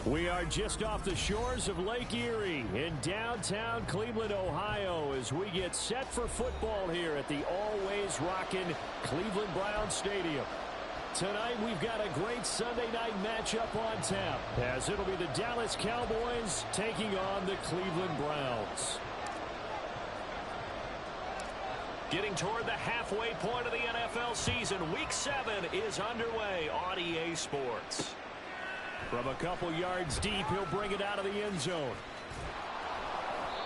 We are just off the shores of Lake Erie in downtown Cleveland, Ohio, as we get set for football here at the always rockin' Cleveland Browns Stadium. Tonight we've got a great Sunday night matchup on tap, as it'll be the Dallas Cowboys taking on the Cleveland Browns. Getting toward the halfway point of the NFL season, Week 7 is underway on EA Sports. From a couple yards deep, he'll bring it out of the end zone.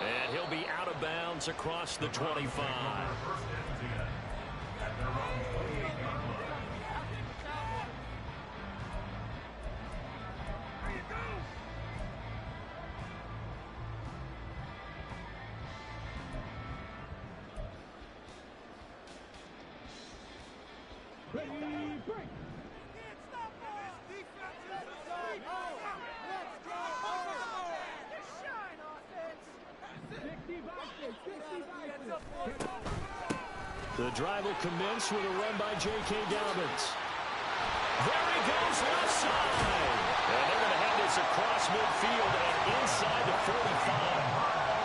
And he'll be out of bounds across the 25. The drive will commence with a run by J.K. Dobbins. There he goes, left side. And they're going to have this across midfield and inside the 45.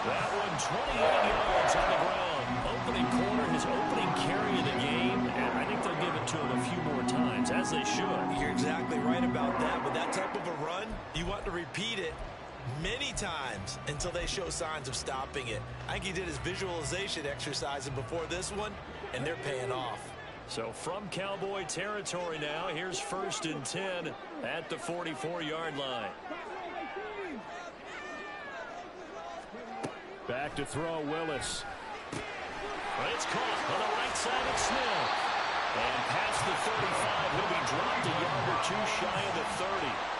That one 28 yards on the ground. Opening corner, his opening carry of the game. And I think they'll give it to him a few more times, as they should. You're exactly right about that. With that type of a run, you want to repeat it many times until they show signs of stopping it. I think he did his visualization exercises before this one, and they're paying off. So from Cowboy territory now, here's 1st and 10 at the 44-yard line. Back to throw, Willis. It's caught on the right side of Smith. And past the 35, he'll be dropped a yard or two shy of the 30.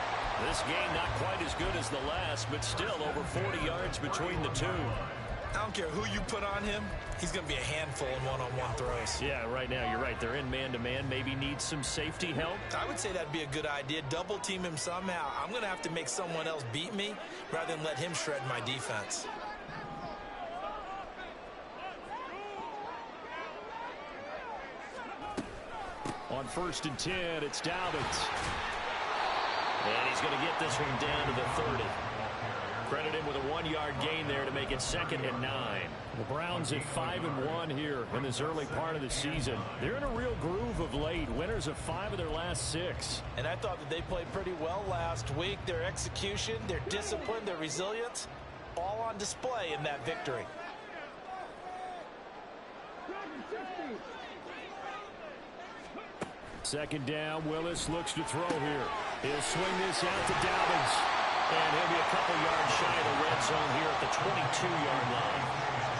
This game not quite as good as the last, but still over 40 yards between the two. I don't care who you put on him, he's going to be a handful in one-on-one throws. Yeah, right now, you're right. They're in man-to-man. Maybe need some safety help. I would say that'd be a good idea. Double team him somehow. I'm going to have to make someone else beat me rather than let him shred my defense. On 1st and 10, it's Dobbins. And he's going to get this one down to the 30. Credit him with a 1-yard gain there to make it 2nd and 9. The Browns at 5-1 here in this early part of the season. They're in a real groove of late. Winners of 5 of their last 6. And I thought that they played pretty well last week. Their execution, their discipline, their resilience, all on display in that victory. Second down, Willis looks to throw here. He'll swing this out to Dobbins. And he'll be a couple yards shy of the red zone here at the 22-yard line.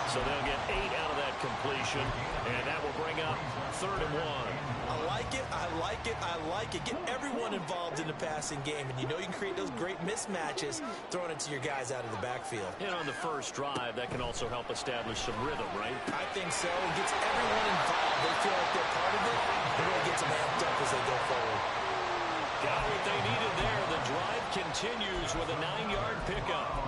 So they'll get 8 out of that completion. And that will bring up 3rd and 1. I like it, I like it, I like it. Get everyone involved in the passing game. And you know you can create those great mismatches throwing it to your guys out of the backfield. And on the first drive, that can also help establish some rhythm, right? I think so. It gets everyone involved. They feel like they're part of it. It really gets them amped up as they go forward. Got what they needed there. The drive continues with a 9-yard pickup.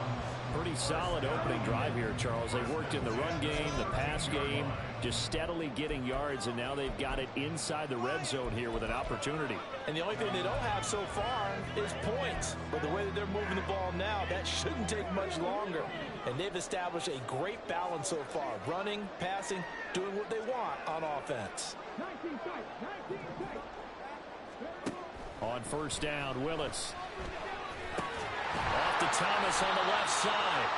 Pretty solid opening drive here, Charles. They worked in the run game, the pass game, just steadily getting yards, and now they've got it inside the red zone here with an opportunity. And the only thing they don't have so far is points. But the way that they're moving the ball now, that shouldn't take much longer. And they've established a great balance so far. Running, passing, doing what they want on offense. On 1st down, Willis. Off to Thomas on the left side.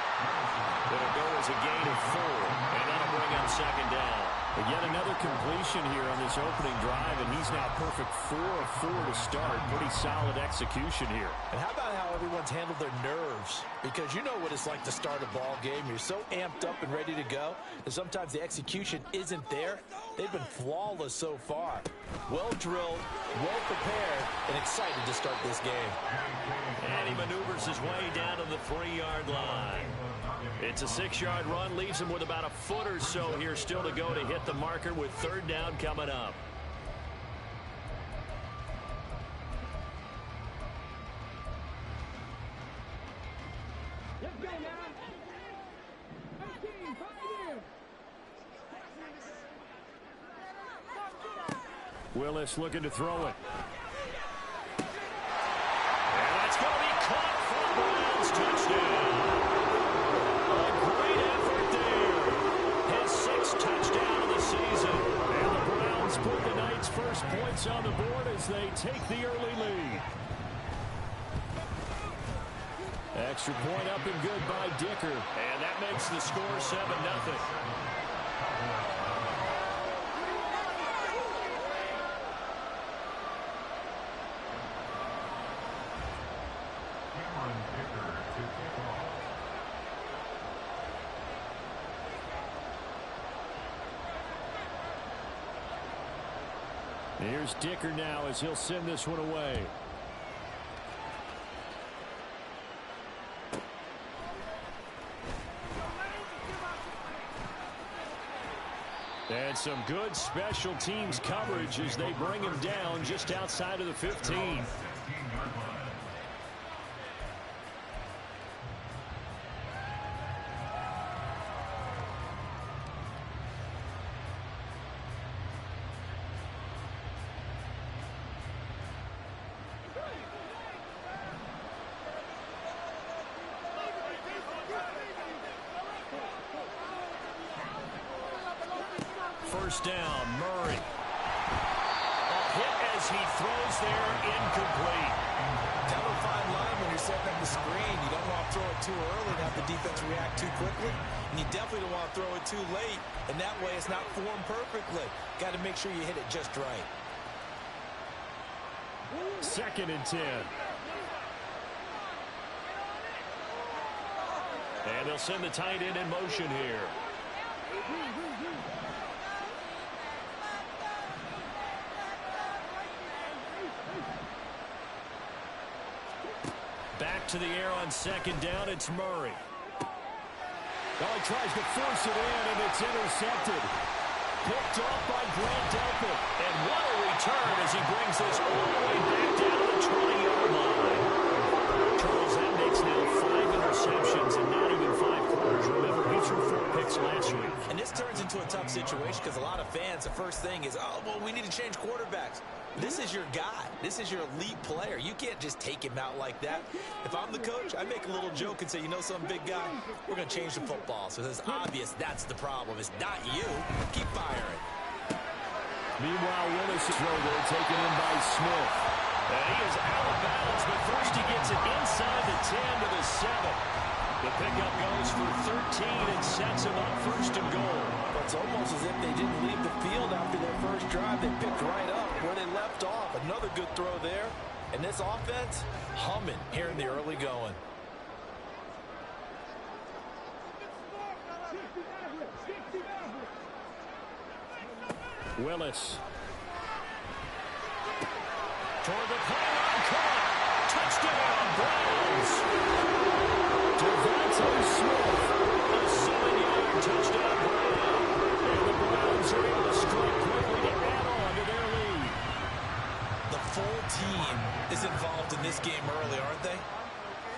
It'll go as a gain of 4, and that'll bring up 2nd down. Yet another completion here on this opening drive, and he's now perfect 4 of 4 to start. Pretty solid execution here. And how about how everyone's handled their nerves? Because you know what it's like to start a ball game. You're so amped up and ready to go, and sometimes the execution isn't there. They've been flawless so far. Well drilled, well prepared, and excited to start this game. And he maneuvers his way down to the 3-yard line. It's a 6-yard run, leaves him with about a foot or so here still to go to hit the marker with 3rd down coming up. Willis looking to throw it. And that's going to be caught for a Browns touchdown. A great effort there. His 6th touchdown of the season. And the Browns put the night's first points on the board as they take the early lead. Extra point up and good by Dicker. And that makes the score 7-0. Here's Dicker now as he'll send this one away. And some good special teams coverage as they bring him down just outside of the 15. First down, Murray. A hit as he throws there, incomplete. Kind of a fine line when you're setting up the screen. You don't want to throw it too early and have the defense react too quickly. And you definitely don't want to throw it too late. And that way it's not formed perfectly. Got to make sure you hit it just right. 2nd and 10. And they'll send the tight end in motion here. Back to the air on 2nd down. It's Murray. Oh, he tries to force it in, and it's intercepted. Picked off by Grant Delpit. And what a return as he brings this all the way back down to the 20-yard line. Charles, that makes now 5 interceptions and not even 5 quarters. Remember, he threw 4 picks last week. And this turns into a tough situation because a lot of fans, the first thing is, oh, well, we need to change quarterbacks. This is your guy. This is your elite player. You can't just take him out like that. If I'm the coach, I make a little joke and say, you know some big guy, we're going to change the football. So it's obvious that's the problem. It's not you. Keep firing. Meanwhile, Willis is throw there, taken in by Smith. And he is out of bounds, but first he gets it inside the 10 to the 7. The pickup goes for 13 and sets him up 1st and goal. It's almost as if they didn't leave the field after their first drive. They picked right up where they left off. Another good throw there. And this offense, humming here in the early going. Willis. Toward the pylon, caught. Touchdown, Browns. Devontae Smith. A 7-yard touchdown run. And the Browns are able to strike quickly to add on to their lead. The full team is involved in this game early, aren't they?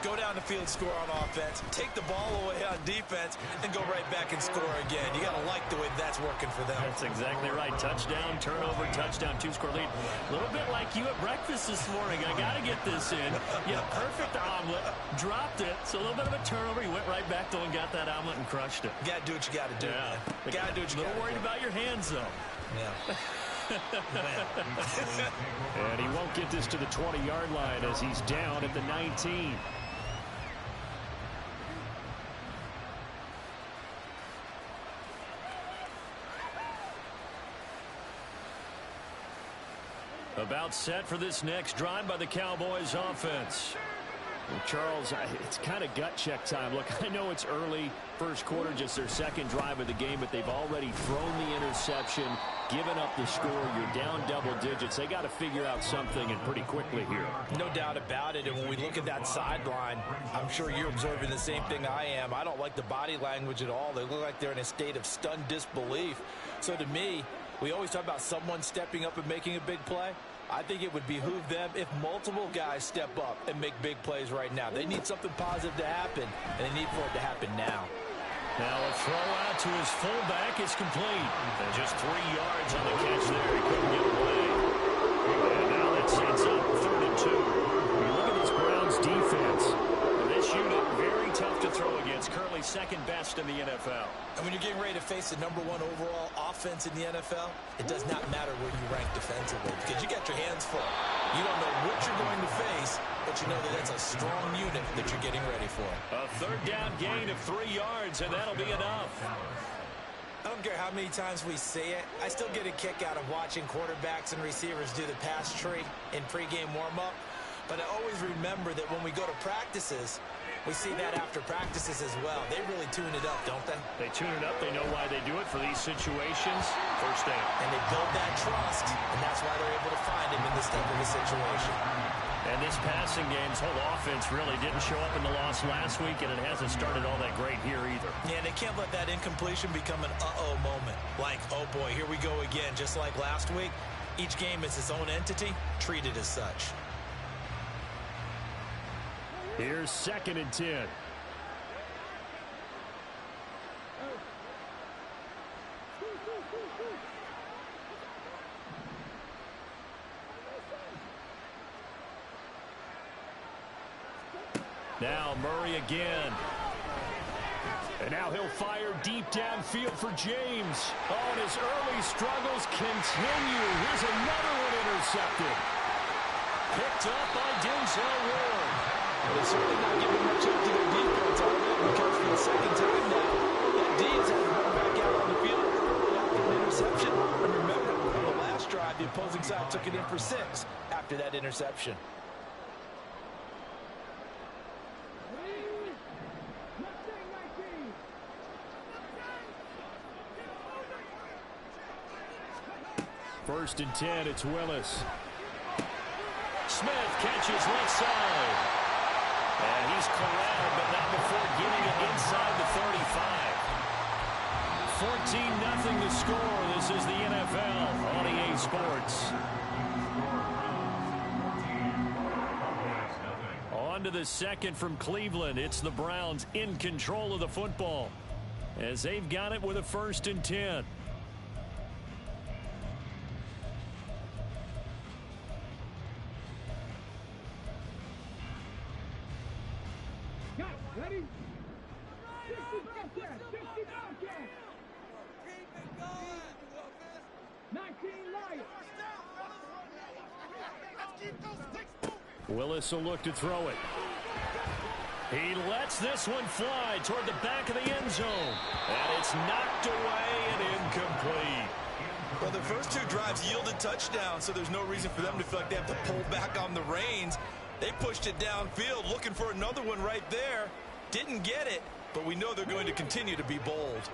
Go down the field, score on offense, take the ball away on defense, and go right back and score again. You got to like the way that's working for them. That's exactly right. Touchdown, turnover, touchdown, 2-score lead. A little bit like you at breakfast this morning. I got to get this in. Yeah, perfect omelet. Dropped it. So a little bit of a turnover. You went right back though and got that omelet and crushed it. You got to do what you got to do, man. You got to do what you got to do. A little worried about your hands, though. Yeah. And he won't get this to the 20-yard line as he's down at the 19. About set for this next drive by the Cowboys offense. Well, Charles, it's kind of gut check time. Look, I know it's early, first quarter, just their second drive of the game, but they've already thrown the interception, given up the score. You're down double digits. They got to figure out something, and pretty quickly here. No doubt about it. And when we look at that sideline, I'm sure you're observing the same thing I am. I don't like the body language at all. They look like they're in a state of stunned disbelief. So to me, we always talk about someone stepping up and making a big play. I think it would behoove them if multiple guys step up and make big plays right now. They need something positive to happen, and they need for it to happen now. Now a throw out to his fullback is complete. And just 3 yards on the catch there. He couldn't get away. And now that sets up 3rd and 2. Look at this Browns defense. This unit very tough to throw against. Currently second best in the NFL. And when you're getting ready to face the #1 overall offense in the NFL, it does not matter where you rank defensively because you got your hands full. You don't know what you're going to face, but you know that that's a strong unit that you're getting ready for. A 3rd down gain of 3 yards, and that'll be enough. I don't care how many times we see it. I still get a kick out of watching quarterbacks and receivers do the pass tree in pregame warm-up. But I always remember that when we go to practices, we see that after practices as well. They really tune it up, don't they? They tune it up. They know why they do it for these situations. 1st down. And they build that trust, and that's why they're able to find him in this type of a situation. And this passing game's whole offense really didn't show up in the loss last week, and it hasn't started all that great here either. Yeah, and they can't let that incompletion become an uh-oh moment. Like, oh boy, here we go again. Just like last week, each game is its own entity, treated as such. Here's 2nd and 10. Now Murray again. And now he'll fire deep downfield for James. Oh, and his early struggles continue. Here's another one intercepted. Picked up by Denzel Ward. Well, they're certainly not giving much up to their defense, are they? Because for the second time now, that D's had to run back out on the field after an interception. And remember, on the last drive, the opposing side took it in for 6 after that interception. First and 10, it's Willis. Smith catches left side. And he's corralled, but not before getting it inside the 35. 14-0 the score. This is the NFL on EA Sports. On to the second from Cleveland. It's the Browns in control of the football as they've got it with a 1st and 10. Ready? 19 Lions. Willis will look to throw it. He lets this one fly toward the back of the end zone. And it's knocked away and incomplete. Well, the first 2 drives yielded touchdowns, so there's no reason for them to feel like they have to pull back on the reins. They pushed it downfield, looking for another one right there. Didn't get it, but we know they're going to continue to be bold.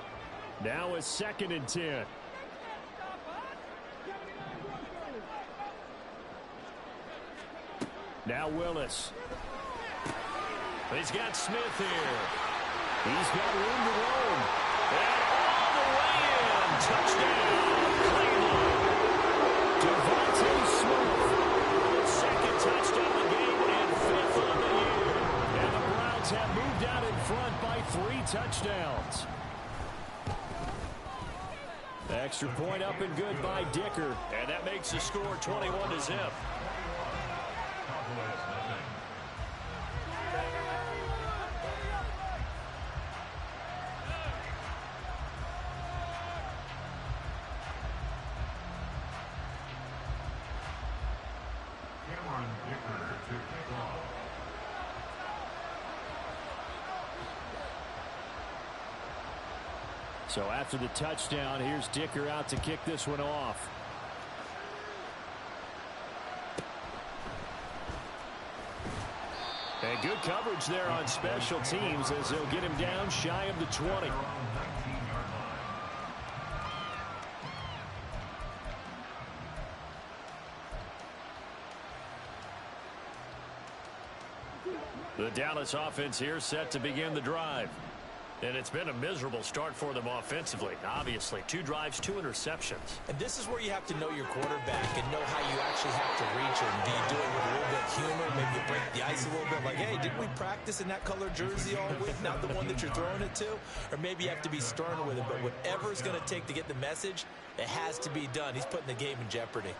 Now a 2nd and 10. Now Willis. He's got Smith here. He's got room to roam. And all the way in. Touchdown, Cleveland. Devontae Smith. 2nd touchdown of the game and 5th on the year. And the Browns have moved out in front by 3 touchdowns. Extra point up and good by Dicker. And that makes the score 21-0. So after the touchdown, here's Dicker out to kick this one off. And good coverage there on special teams as they'll get him down shy of the 20. The Dallas offense here set to begin the drive. And it's been a miserable start for them offensively. Obviously, 2 drives, 2 interceptions. And this is where you have to know your quarterback and know how you actually have to reach him. Do you do it with a little bit of humor? Maybe you break the ice a little bit. Like, hey, didn't we practice in that color jersey all week? Not the one that you're throwing it to? Or maybe you have to be stern with it. But whatever it's going to take to get the message, it has to be done. He's putting the game in jeopardy.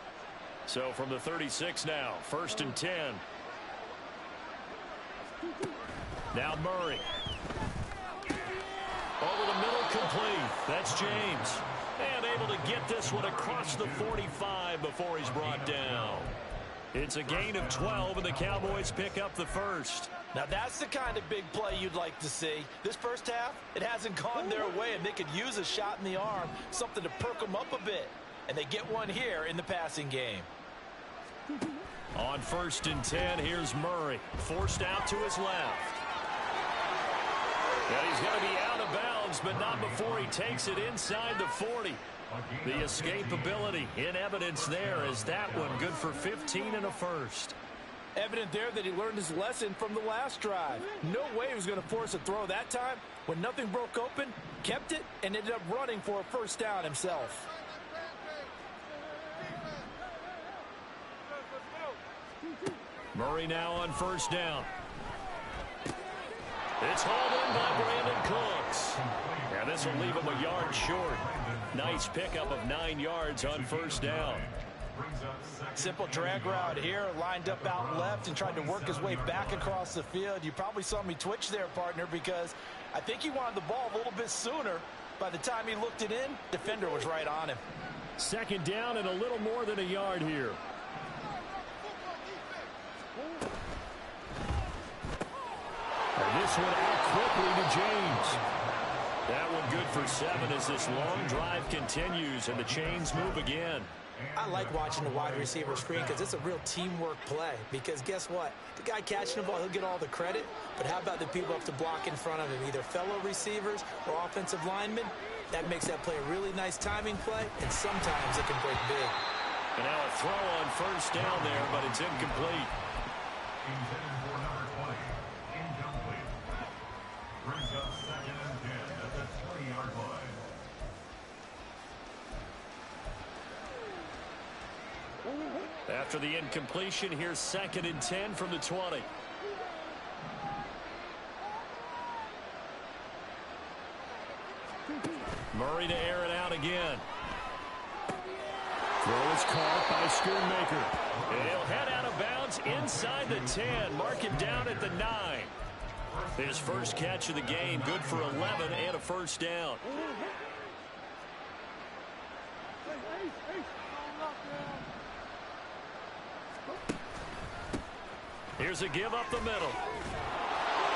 So from the 36 now, 1st and 10. Now Murray. Over the middle, complete. That's James. And able to get this one across the 45 before he's brought down. It's a gain of 12, and the Cowboys pick up the first. Now, that's the kind of big play you'd like to see. This first half, it hasn't gone their way, and they could use a shot in the arm, something to perk them up a bit. And they get one here in the passing game. On 1st and 10, here's Murray. Forced out to his left. And he's going to be out of bounds, but not before he takes it inside the 40. The escapability in evidence there as that one good for 15 and a first. Evident there that he learned his lesson from the last drive. No way he was going to force a throw that time. When nothing broke open, kept it, and ended up running for a first down himself. Murray now on 1st down. It's hauled in by Brandon Cooks. And this will leave him a yard short. Nice pickup of 9 yards on 1st down. Simple drag route here, lined up out left and tried to work his way back across the field. You probably saw me twitch there, partner, because I think he wanted the ball a little bit sooner. By the time he looked it in, defender was right on him. 2nd down and a little more than a yard here. And this one out quickly to James. That one good for 7 as this long drive continues and the chains move again. I like watching the wide receiver screen because it's a real teamwork play. Because guess what? The guy catching the ball, he'll get all the credit. But how about the people up to block in front of him, either fellow receivers or offensive linemen? That makes that play a really nice timing play, and sometimes it can break big. And now a throw on 1st down there, but it's incomplete. After the incompletion, here's 2nd and 10 from the 20. Murray to air it out again. Throw is caught by Schoonmaker. And he'll head out of bounds inside the 10. Mark him down at the 9. His first catch of the game, good for 11 and a first down. Here's a give up the middle.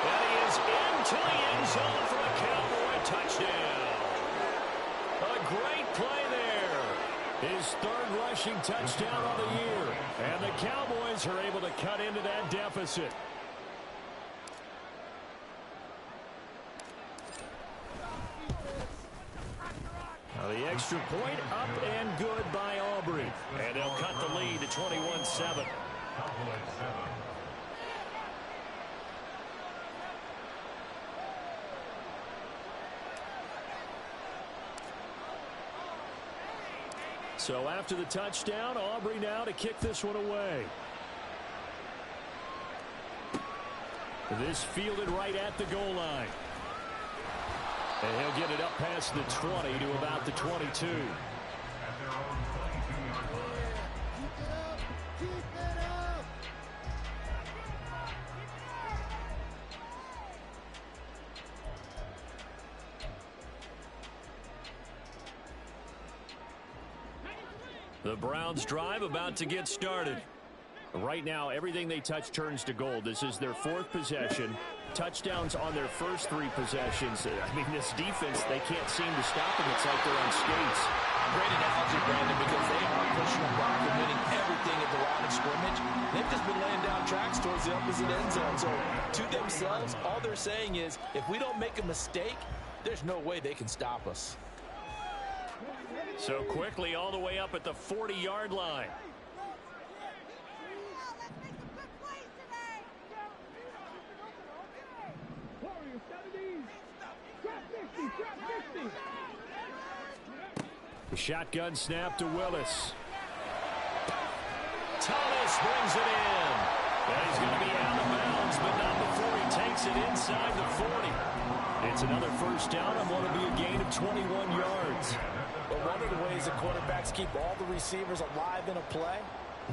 And he is into the end zone for a Cowboy touchdown. A great play there. His 3rd rushing touchdown of the year. And the Cowboys are able to cut into that deficit. Now the extra point up and good by Aubrey. And they'll cut the lead to 21-7. So after the touchdown, Aubrey now to kick this one away. This fielded right at the goal line. And he'll get it up past the 20 to about the 22. The Browns drive about to get started. Right now, everything they touch turns to gold. This is their 4th possession. Touchdowns on their first 3 possessions. I mean, this defense, they can't seem to stop them. It's like they're on skates. Great analogy, Brandon, because they are pushing them back and winning everything at the line of scrimmage. They've just been laying down tracks towards the opposite end zone. So to themselves, all they're saying is, if we don't make a mistake, there's no way they can stop us. So quickly all the way up at the 40-yard line. The shotgun snap to Willis. Thomas brings it in. And he's going to be out of bounds, but not before he takes it inside the 40. It's another first down and want to be a gain of 21 yards. But one of the ways the quarterbacks keep all the receivers alive in a play,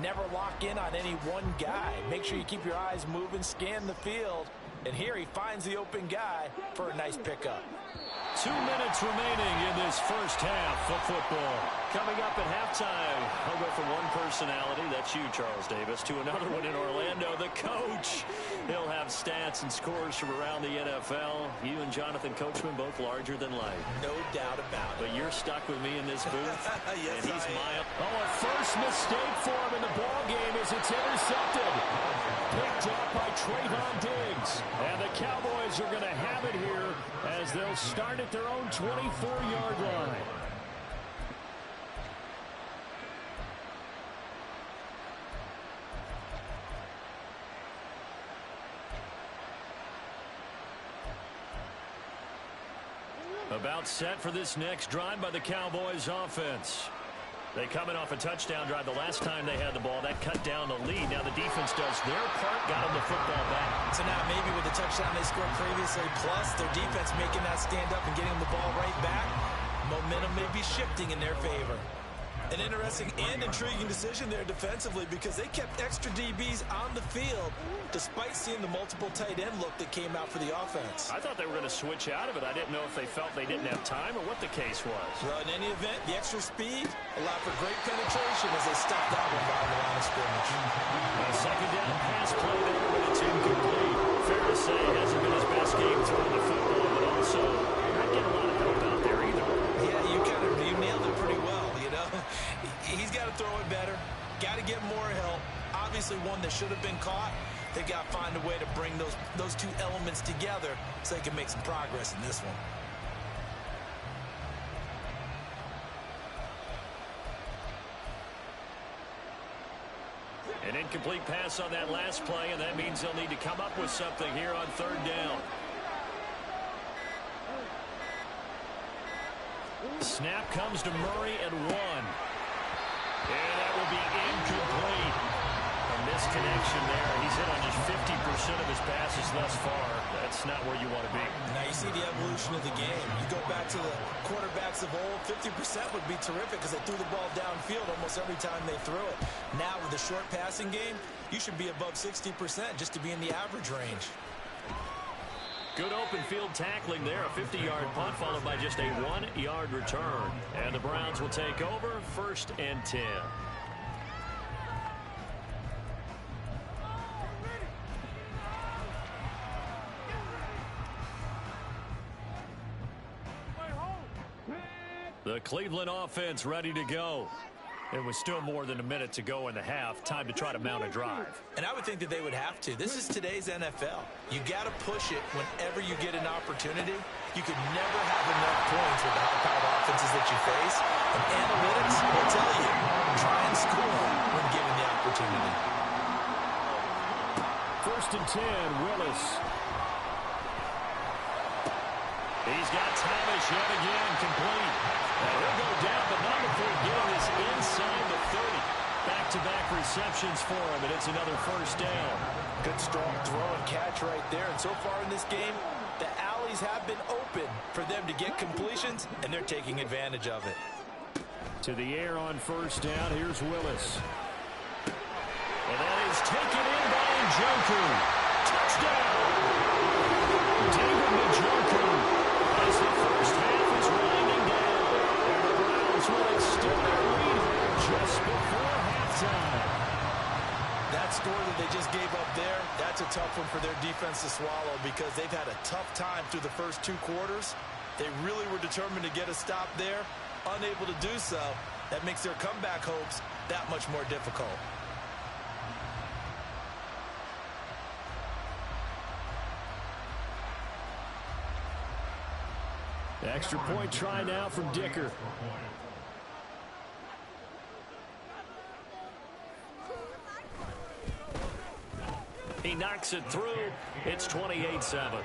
never lock in on any one guy. Make sure you keep your eyes moving, scan the field. And here he finds the open guy for a nice pickup. 2 minutes remaining in this first half of football. Coming up at halftime, I'll go from one personality, that's you, Charles Davis, to another one in Orlando, the coach. He'll have stats and scores from around the NFL. You and Jonathan Coachman both larger than life. No doubt about it. But you're stuck with me in this booth. Yes, and he's mild. Oh, a first mistake for him in the ball game as it's intercepted. Picked up by Trayvon Diggs. And the Cowboys are going to have it here as they'll start at their own 24-yard line. About set for this next drive by the Cowboys offense. They coming off a touchdown drive the last time they had the ball. That cut down the lead. Now the defense does their part, got them the football back. So now maybe with the touchdown they scored previously, plus their defense making that stand up and getting them the ball right back, momentum may be shifting in their favor. An interesting and intriguing decision there defensively because they kept extra DBs on the field despite seeing the multiple tight end look that came out for the offense. I thought they were going to switch out of it. I didn't know if they felt they didn't have time or what the case was. Well, in any event, the extra speed allowed for great penetration as they stuffed that one by the line of scrimmage. A second down pass play there, but it's incomplete. Fair to say, hasn't been his best game throwing the football, but also not getting a lot of help out there either. Yeah, you nailed it pretty well, you know. He's got to throw it better, got to get more help. Obviously one that should have been caught. They got to find a way to bring those two elements together so they can make some progress in this one. An incomplete pass on that last play, and that means they'll need to come up with something here on third down. Snap comes to Murray at 1. And that will be incomplete. A misconnection there. He's hit on just 50% of his passes thus far. That's not where you want to be. Now you see the evolution of the game. You go back to the quarterbacks of old, 50% would be terrific because they threw the ball downfield almost every time they threw it. Now with the short passing game, you should be above 60% just to be in the average range. Good open field tackling there. A 50-yard punt followed by just a 1-yard return. And the Browns will take over 1st and 10. The Cleveland offense ready to go. It was still more than a minute to go in the half. Time to try to mount a drive. And I would think that they would have to. This is today's NFL. You got to push it whenever you get an opportunity. You could never have enough points with the high-powered offenses that you face. And analytics will tell you, try and score when given the opportunity. 1st and 10, Willis. He's got Thomas yet again, complete. And he'll go down, but not before getting this inside the 30. Back-to-back receptions for him, and it's another 1st down. Good strong throw and catch right there. And so far in this game, the alleys have been open for them to get completions, and they're taking advantage of it. To the air on 1st down, here's Willis. And that is taken in by Njoku. Touchdown! David Njoku as the first half is winding down. And the Browns will extend their lead just before halftime. That score that they just gave up there, that's a tough one for their defense to swallow because they've had a tough time through the first 2 quarters. They really were determined to get a stop there. Unable to do so, that makes their comeback hopes that much more difficult. Extra point try now from Dicker. He knocks it through. It's 28-7.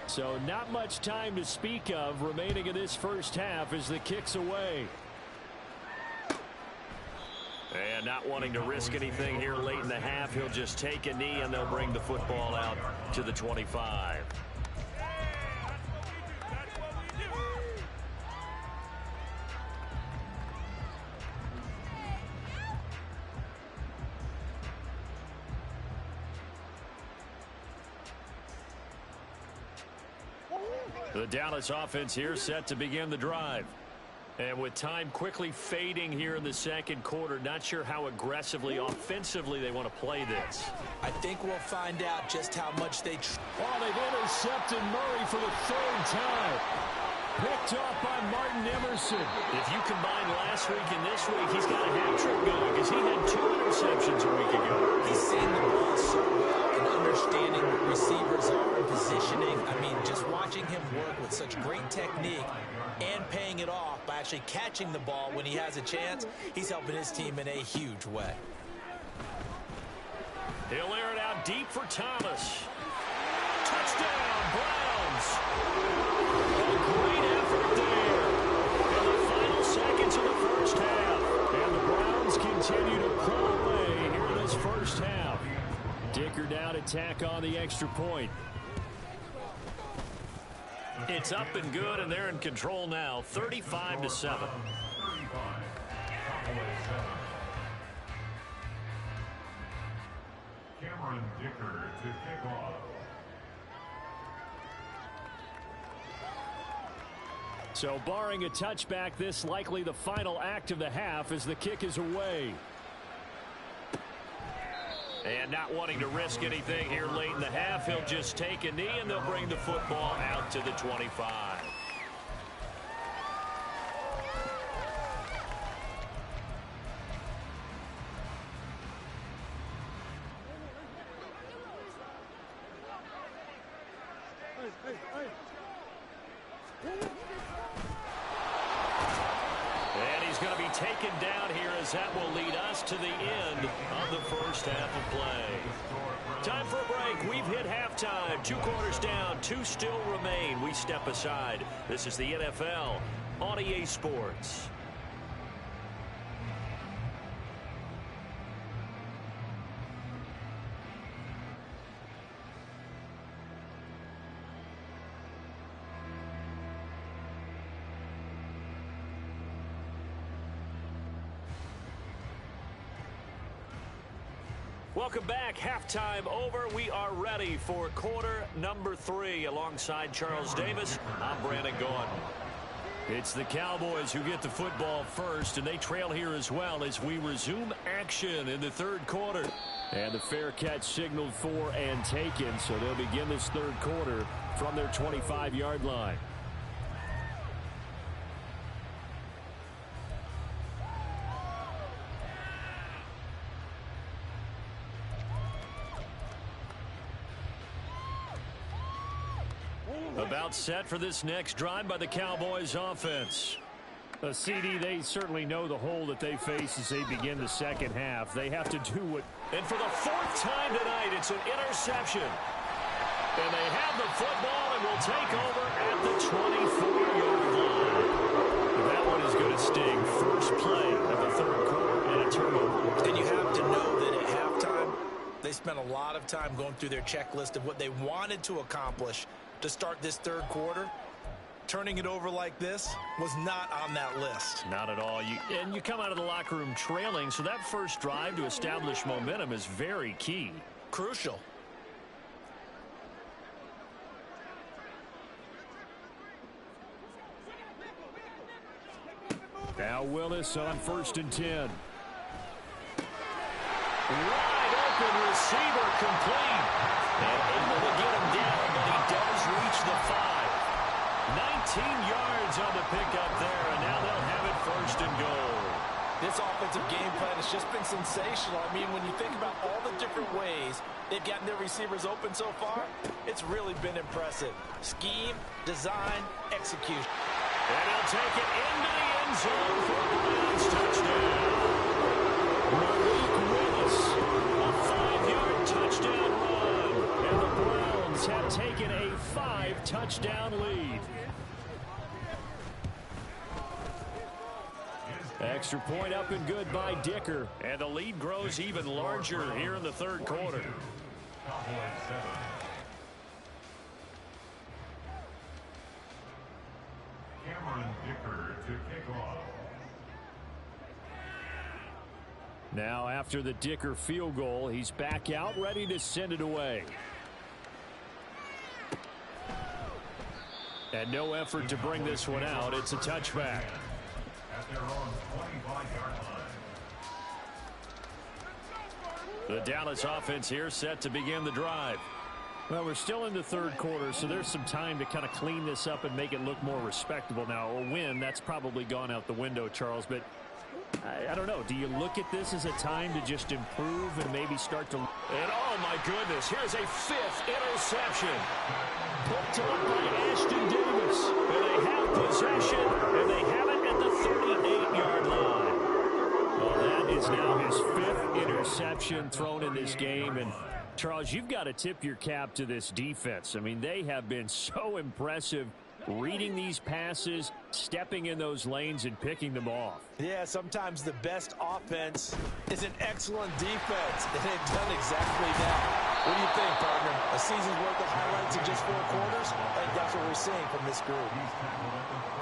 So not much time to speak of remaining in this first half as the kick's away. And not wanting to risk anything here late in the half, he'll just take a knee and they'll bring the football out to the 25. The Dallas offense here set to begin the drive. And with time quickly fading here in the second quarter, not sure how aggressively, offensively they want to play this. I think we'll find out just how much they... they've intercepted Murray for the third time. Picked off by Martin Emerson. If you combine last week and this week, he's got a hat trick going because he had 2 interceptions a week ago. He's seen the ball so well and understanding what receivers are and positioning. I mean, just watching him work with such great technique and paying it off by actually catching the ball when he has a chance, he's helping his team in a huge way. He'll air it out deep for Thomas. Touchdown, Browns. A great effort there. In the final seconds of the first half. And the Browns continue to pull away here in this first half. Dicker down to tack on the extra point. It's up and good, and they're in control now, 35-7. Dicker to kick off. So barring a touchback, this likely the final act of the half as the kick is away. And not wanting to risk anything here late in the half, he'll just take a knee and they'll bring the football out to the 25. And he's going to be taken down here as that will lead us to the end of the first half of play. Time for a break. We've hit halftime. 2 quarters down, 2 still remain. We step aside. This is the NFL on EA Sports. Welcome back. Halftime over. We are ready for quarter number 3. Alongside Charles Davis, I'm Brandon Gaudin. It's the Cowboys who get the football first, and they trail here as well as we resume action in the third quarter. And the fair catch signaled for and taken, so they'll begin this third quarter from their 25-yard line. About set for this next drive by the Cowboys offense. A CD, they certainly know the hole that they face as they begin the second half. They have to do what... And for the 4th time tonight, it's an interception. And they have the football and will take over at the 24-yard line. That one is going to sting. First play of the third quarter and a turnover. And you have to know that at halftime, they spent a lot of time going through their checklist of what they wanted to accomplish to start this third quarter. Turning it over like this was not on that list. Not at all. And you come out of the locker room trailing, so that first drive to establish momentum is very key. Crucial. Now Willis on 1st and 10. Wide open receiver complete. And able to get him down, but he does the 5. 19 yards on the pickup there, and now they'll have it first and goal. This offensive game plan has just been sensational. I mean, when you think about all the different ways they've gotten their receivers open so far, it's really been impressive. Scheme, design, execution. And he'll take it into the end zone for a Browns touchdown. Malik Willis, a 5-yard touchdown run. And the Browns have taken a 5-touchdown lead. Extra point up and good by Dicker. And the lead grows even larger here in the third quarter. Dicker to kick off. Now after the Dicker field goal, he's back out ready to send it away. And no effort to bring this one out. It's a touchback. At their own 25-yard line. The Dallas offense here set to begin the drive. Well, we're still in the third quarter, so there's some time to kind of clean this up and make it look more respectable. Now, a win, that's probably gone out the window, Charles, but I don't know. Do you look at this as a time to just improve and maybe start to... And oh, my goodness, here's a 5th interception. Picked up by Ashton Davis. And they have possession, and they have it at the 38-yard line. Well, that is now his 5th interception thrown in this game, and Charles, you've got to tip your cap to this defense. I mean, they have been so impressive reading these passes, stepping in those lanes, and picking them off. Yeah, sometimes the best offense is an excellent defense, and they've done exactly that. What do you think, partner? A season's worth of highlights in just 4 quarters? I think that's what we're seeing from this group.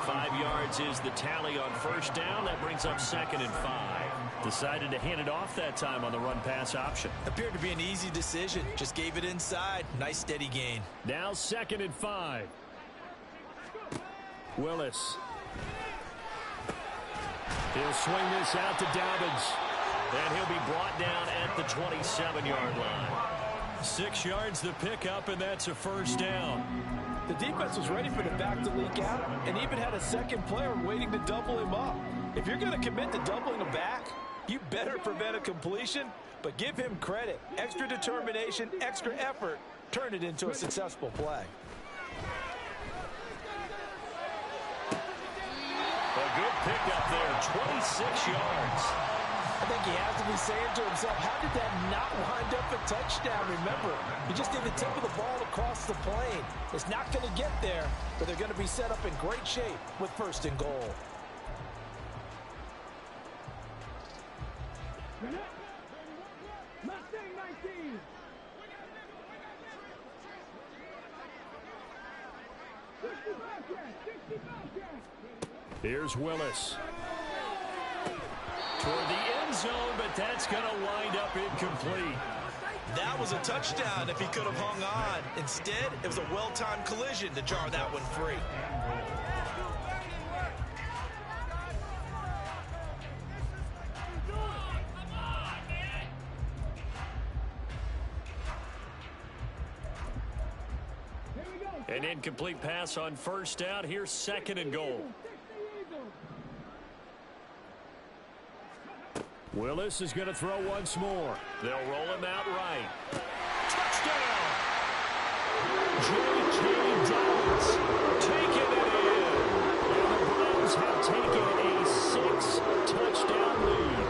5 yards is the tally on first down. That brings up 2nd and 5. Decided to hand it off that time on the run-pass option. Appeared to be an easy decision. Just gave it inside. Nice, steady gain. Now 2nd and 5. Willis. He'll swing this out to Dobbins. And he'll be brought down at the 27-yard line. 6 yards the pickup, and that's a first down. The defense was ready for the back to leak out and even had a second player waiting to double him up. If you're going to commit to doubling a back, you better prevent a completion, but give him credit. Extra determination, extra effort, turn it into a successful play. A good pickup there, 26 yards. I think he has to be saying to himself, how did that not wind up a touchdown? Remember, he just did the tip of the ball across the plane. It's not going to get there, but they're going to be set up in great shape with 1st and goal. Here's Willis. Toward the end zone, but that's going to wind up incomplete. That was a touchdown if he could have hung on. Instead, it was a well-timed collision to jar that one free. An incomplete pass on first down. Here's 2nd and goal. Willis is going to throw once more. They'll roll him out right. Touchdown! J.K. Dobbins taking it in. And the Browns have taken a 6-touchdown lead.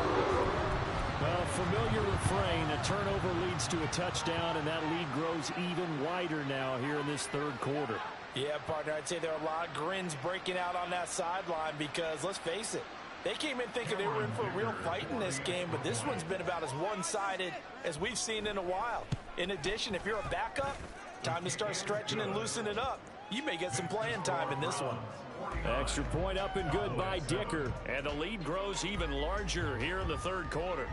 Well, familiar refrain. A turnover leads to a touchdown, and that lead grows even wider now here in this third quarter. Yeah, partner, I'd say there are a lot of grins breaking out on that sideline because, let's face it, they came in thinking they were in for a real fight in this game, but this one's been about as one-sided as we've seen in a while. In addition, if you're a backup, time to start stretching and loosening up. You may get some playing time in this one. Extra point up and good by Dicker, and the lead grows even larger here in the third quarter.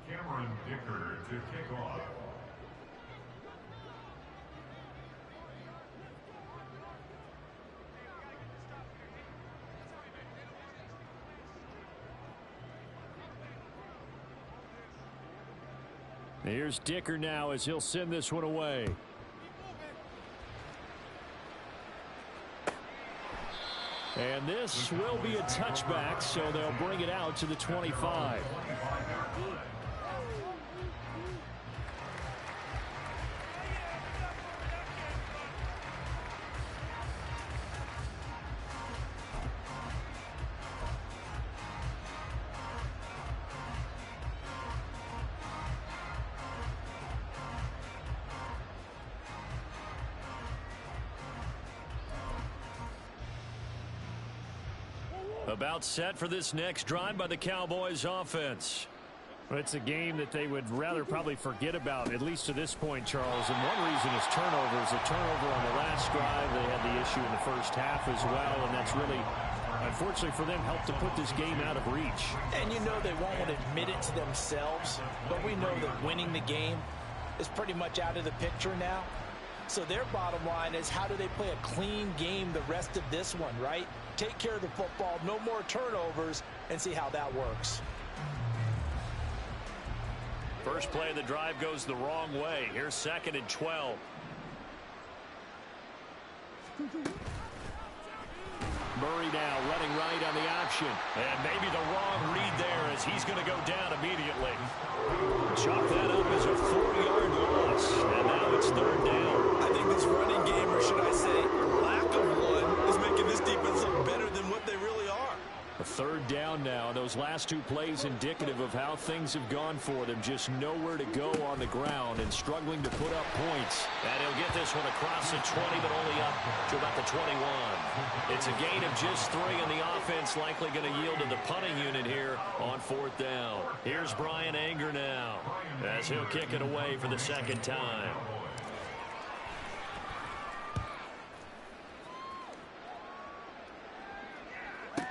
Cameron Dicker to kick off. Here's Dicker now as he'll send this one away. And this will be a touchback, so they'll bring it out to the 25. About set for this next drive by the Cowboys offense. It's a game that they would rather probably forget about, at least to this point, Charles. And one reason is turnovers. A turnover on the last drive. They had the issue in the first half as well, and that's really, unfortunately for them, helped to put this game out of reach. And you know they won't admit it to themselves, but we know that winning the game is pretty much out of the picture now. So their bottom line is, how do they play a clean game the rest of this one, right? Take care of the football, no more turnovers, and see how that works. First play of the drive goes the wrong way. Here's 2nd and 12. Murray now running right on the option. And maybe the wrong read there as he's going to go down immediately. Chalk that up as a 4-yard loss. And now it's 3rd down. I think this running game, or should I say lack of one, is making this defense look better than what they really are. A 3rd down now. Those last 2 plays indicative of how things have gone for them. Just nowhere to go on the ground and struggling to put up points. And he'll get this one across the 20, but only up to about the 21. It's a gain of just 3, and the offense likely going to yield to the punting unit here on 4th down. Here's Brian Anger now as he'll kick it away for the 2nd time.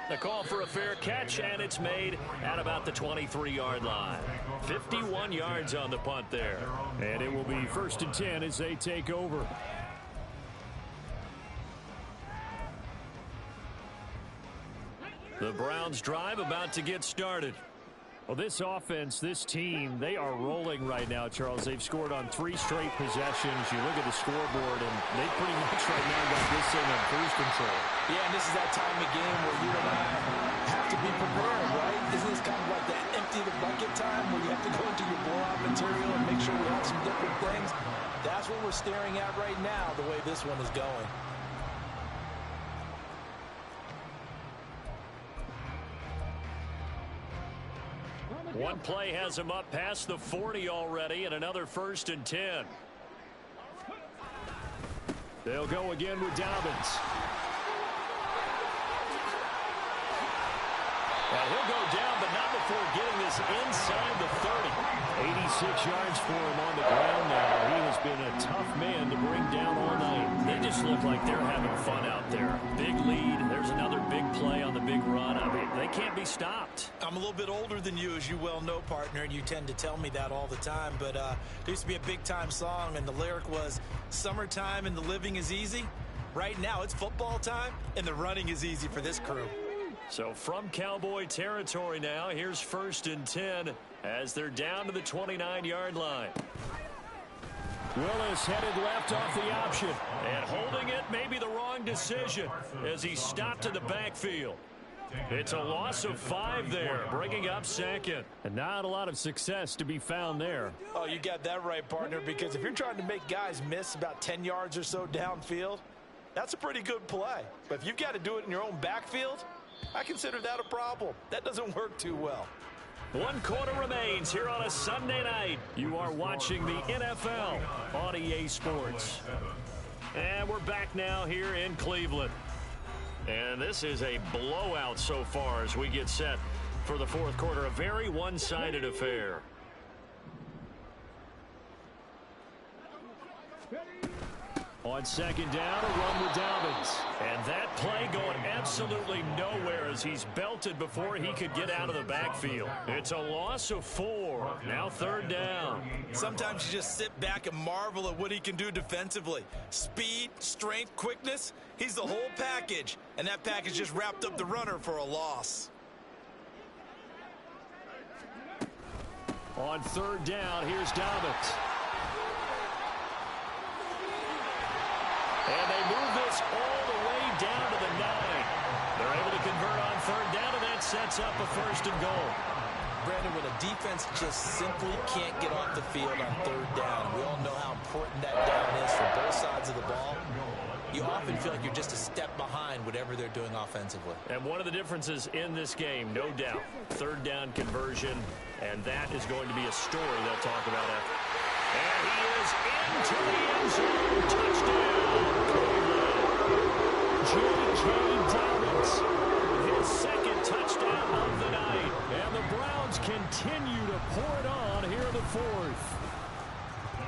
The call for a fair catch, and it's made at about the 23-yard line. 51 yards on the punt there. And it will be 1st and 10 as they take over. The Browns drive about to get started. Well, this offense, this team, they are rolling right now, Charles. They've scored on 3 straight possessions. You look at the scoreboard, and they pretty much right now got this thing on cruise control. Yeah, and this is that time of game where you and I have to be prepared, right? Isn't this kind of like that empty the bucket time where you have to go into your blowout material and make sure we have some different things? That's what we're staring at right now, the way this one is going. One play has him up past the 40 already, and another 1st and 10. They'll go again with Dobbins. And he'll go down, but not before getting this inside the 30. 86 yards for him on the ground now. He has been a tough man to bring down all night. They just look like they're having fun out there. Big lead. There's another big play on the big run. I mean, they can't be stopped. I'm a little bit older than you, as you well know, partner, and you tend to tell me that all the time. But there used to be a big-time song, and the lyric was, "Summertime and the living is easy." Right now, it's football time, and the running is easy for this crew. So from Cowboy territory now, here's 1st and 10 as they're down to the 29-yard line. Willis headed left off the option. And holding it may be the wrong decision as he stopped in the backfield. It's a loss of 5 there, bringing up 2nd. And not a lot of success to be found there. Oh, you got that right, partner, because if you're trying to make guys miss about 10 yards or so downfield, that's a pretty good play. But if you've got to do it in your own backfield, I consider that a problem. That doesn't work too well. 1 quarter remains here on a Sunday night. You are watching the NFL on EA Sports. And we're back now here in Cleveland. And this is a blowout so far as we get set for the 4th quarter. A very one-sided affair. On second down, a run with Dobbins. And that play going absolutely nowhere as he's belted before he could get out of the backfield. It's a loss of 4. Now third down. Sometimes you just sit back and marvel at what he can do defensively. Speed, strength, quickness. He's the whole package. And that package just wrapped up the runner for a loss. On third down, here's Dobbins. And they move this all the way down to the 9. They're able to convert on third down, and that sets up a first and goal. Brandon, when a defense just simply can't get off the field on third down, we all know how important that down is for both sides of the ball. You often feel like you're just a step behind whatever they're doing offensively. And one of the differences in this game, no doubt, third down conversion, and that is going to be a story they'll talk about after. And he is into the end zone. Touchdown, J.K. Dobbins, his second touchdown of the night. And the Browns continue to pour it on here in the fourth.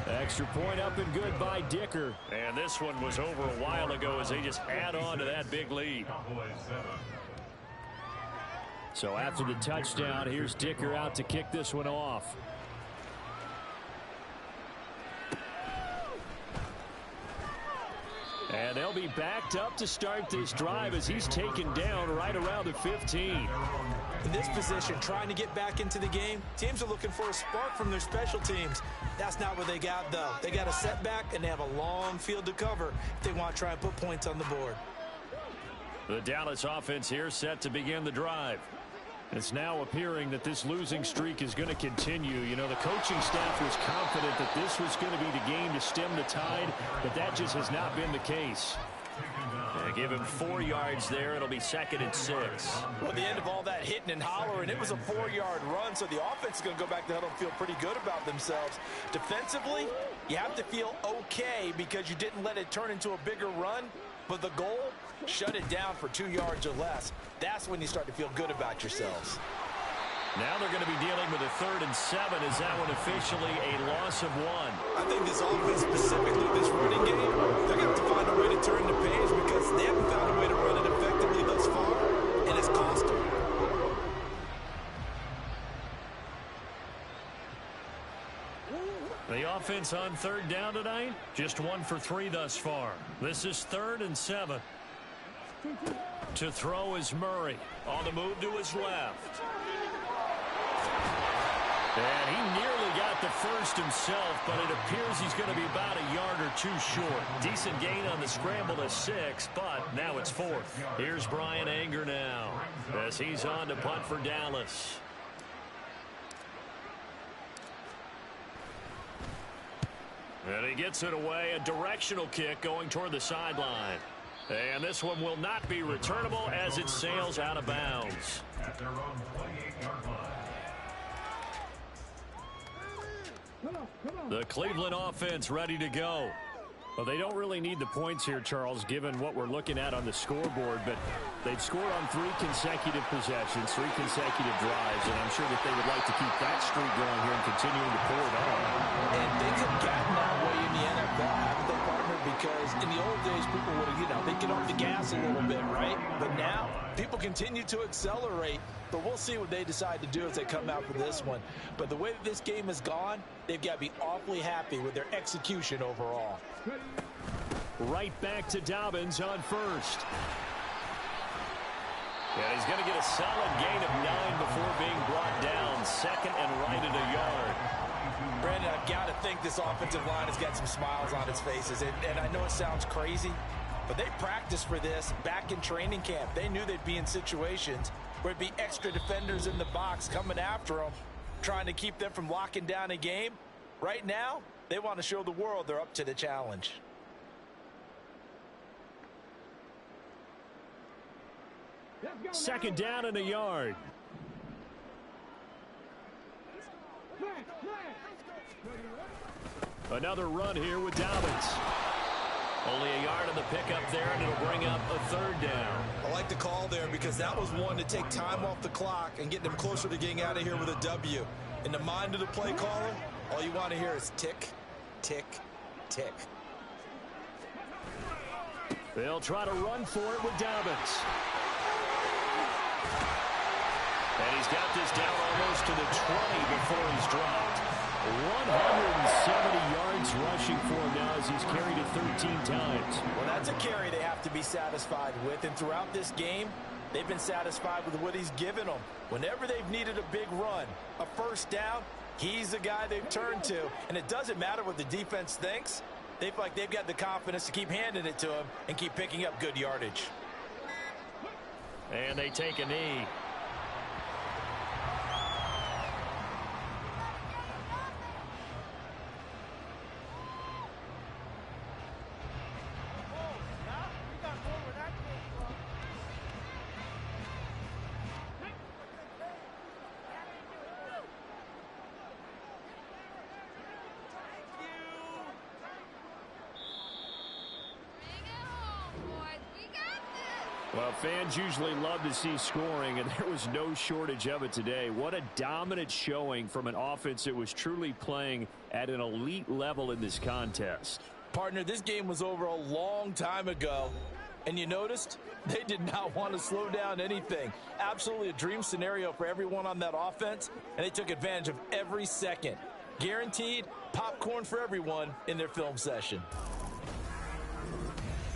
Extra point up and good by Dicker. And this one was over a while ago as they just add on to that big lead. So after the touchdown, here's Dicker out to kick this one off. And they'll be backed up to start this drive as he's taken down right around the 15. In this position, trying to get back into the game, teams are looking for a spark from their special teams. That's not what they got, though. They got a setback, and they have a long field to cover if they want to try and put points on the board. The Dallas offense here set to begin the drive. It's now appearing that this losing streak is going to continue. You know, the coaching staff was confident that this was going to be the game to stem the tide, but that just has not been the case. They give him 4 yards there. It'll be second and 6. Well, at the end of all that hitting and hollering, it was a 4-yard run, so the offense is going to go back to the huddle and feel pretty good about themselves. Defensively, you have to feel okay because you didn't let it turn into a bigger run, but the goal, shut it down for 2 yards or less. That's when you start to feel good about yourselves. Now they're going to be dealing with a 3rd and 7. Is that one officially a loss of 1? I think this offense, specifically this running game, they're going to have to find a way to turn the page because they haven't found a way to run it effectively thus far, and it's cost them. The offense on 3rd down tonight, just 1 for 3 thus far. This is 3rd and 7. To throw is Murray. On the move to his left. And he nearly got the first himself, but it appears he's going to be about a yard or 2 short. Decent gain on the scramble to 6, but now it's 4th. Here's Brian Anger now as he's on to punt for Dallas. And he gets it away, a directional kick going toward the sideline. And this one will not be returnable as it sails out of bounds. At their own 28-yard line. The Cleveland offense ready to go. Well, they don't really need the points here, Charles, given what we're looking at on the scoreboard, but they've scored on 3 consecutive possessions, 3 consecutive drives, and I'm sure that they would like to keep that streak going here and continuing to pour it on. And things have gotten that way in the NFL, haven't they, partner? Because in the old days, people would have, they'd get off the gas a little bit, right? But now, people continue to accelerate, but we'll see what they decide to do as they come out for this one. But the way that this game has gone, they've got to be awfully happy with their execution overall. Right back to Dobbins on 1st. Yeah, he's going to get a solid gain of 9 before being brought down. 2nd and right at a yard. Brandon, I've got to think this offensive line has got some smiles on its faces. And I know it sounds crazy, but they practiced for this back in training camp. They knew they'd be in situations where it'd be extra defenders in the box coming after them, trying to keep them from locking down a game. Right now, they want to show the world they're up to the challenge. Second down and a yard. Another run here with Dobbins. Only a yard on the pickup there, and it'll bring up a 3rd down. I like the call there because that was one to take time off the clock and get them closer to getting out of here with a W. In the mind of the play caller, all you want to hear is tick, tick, tick. They'll try to run for it with Dobbins. And he's got this down almost to the 20 before he's dropped. 170 yards rushing for him now as he's carried it 13 times. Well, that's a carry they have to be satisfied with. And throughout this game, they've been satisfied with what he's given them. Whenever they've needed a big run, a first down, he's the guy they've turned to. And it doesn't matter what the defense thinks. They feel like they've got the confidence to keep handing it to him and keep picking up good yardage. And they take a knee. Well, fans usually love to see scoring, and there was no shortage of it today. What a dominant showing from an offense that was truly playing at an elite level in this contest. Partner, this game was over a long time ago, and you noticed they did not want to slow down anything. Absolutely a dream scenario for everyone on that offense, and they took advantage of every second. Guaranteed popcorn for everyone in their film session.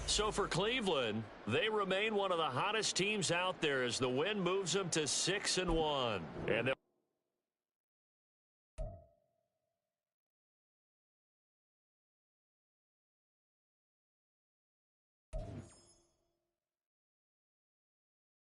So for Cleveland, they remain one of the hottest teams out there as the win moves them to 6-1. And